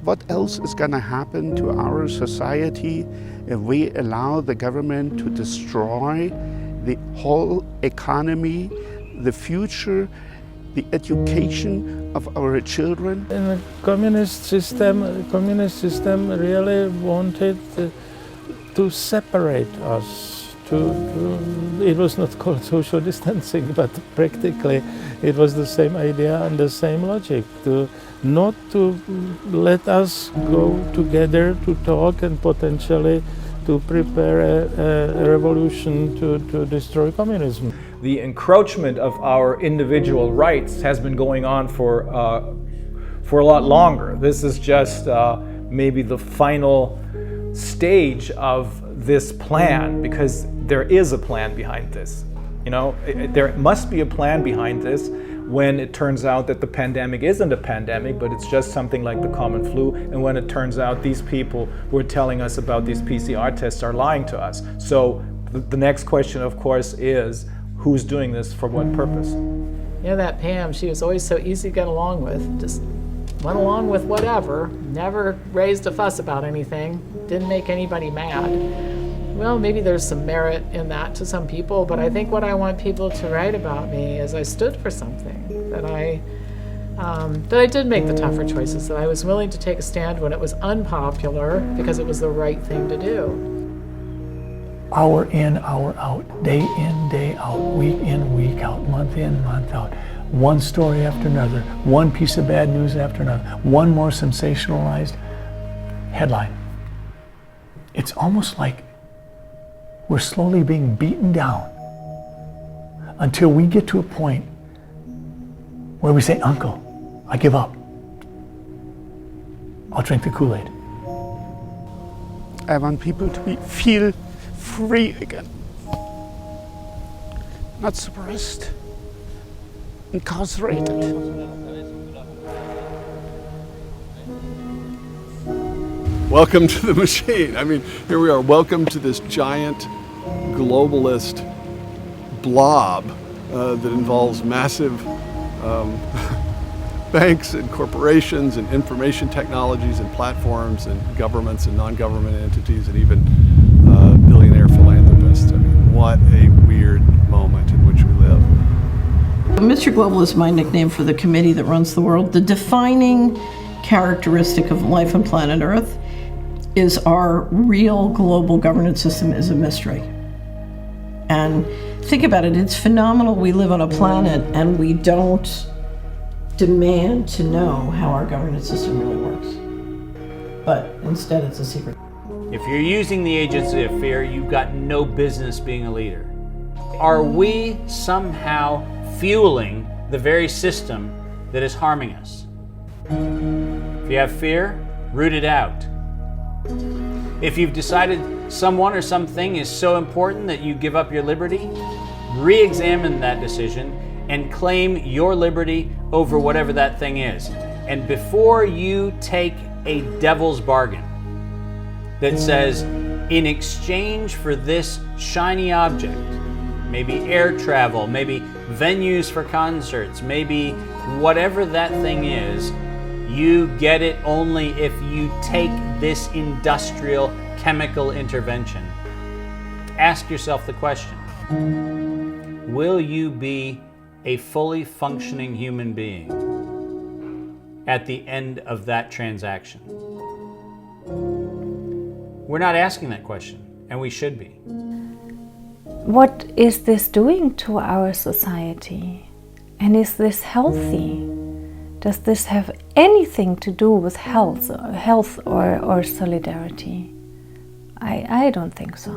What else is going to happen to our society if we allow the government to destroy the whole economy, the future, the education of our children? In the communist system really wanted to separate us. It was not called social distancing, but practically it was the same idea and the same logic, not to let us go together to talk and potentially to prepare a revolution to destroy communism. The encroachment of our individual rights has been going on for a lot longer. This is just maybe the final stage of this plan, because there is a plan behind this. You know, there must be a plan behind this when it turns out that the pandemic isn't a pandemic, but it's just something like the common flu, and when it turns out these people who are telling us about these PCR tests are lying to us. So the next question, of course, is who's doing this for what purpose? You know, that Pam, she was always so easy to get along with. Just went along with whatever, never raised a fuss about anything, didn't make anybody mad. Well, maybe there's some merit in that to some people, but I think what I want people to write about me is I stood for something, that I did make the tougher choices, that I was willing to take a stand when it was unpopular because it was the right thing to do. Hour in, hour out, day in, day out, week in, week out, month in, month out. One story after another, one piece of bad news after another, one more sensationalized headline. It's almost like we're slowly being beaten down until we get to a point where we say, "Uncle, I give up. I'll drink the Kool-Aid." I want people to feel free again, not suppressed, incarcerated. Welcome to the machine. I mean, here we are. Welcome to this giant globalist blob that involves massive banks and corporations and information technologies and platforms and governments and non-government entities and even billionaire philanthropists. I mean, what a weird moment in which we live. Mr. Global is my nickname for the committee that runs the world. The defining characteristic of life on planet Earth is our real global governance system is a mystery. And think about it, it's phenomenal we live on a planet and we don't demand to know how our governance system really works. But instead it's a secret. If you're using the agency of fear, you've got no business being a leader. Are we somehow fueling the very system that is harming us? If you have fear, root it out. If you've decided someone or something is so important that you give up your liberty, re-examine that decision and claim your liberty over whatever that thing is. And before you take a devil's bargain that says, in exchange for this shiny object, maybe air travel, maybe venues for concerts, maybe whatever that thing is, you get it only if you take this industrial chemical intervention. Ask yourself the question, will you be a fully functioning human being at the end of that transaction? We're not asking that question, and we should be. What is this doing to our society? And is this healthy? Does this have anything to do with health or solidarity? I don't think so.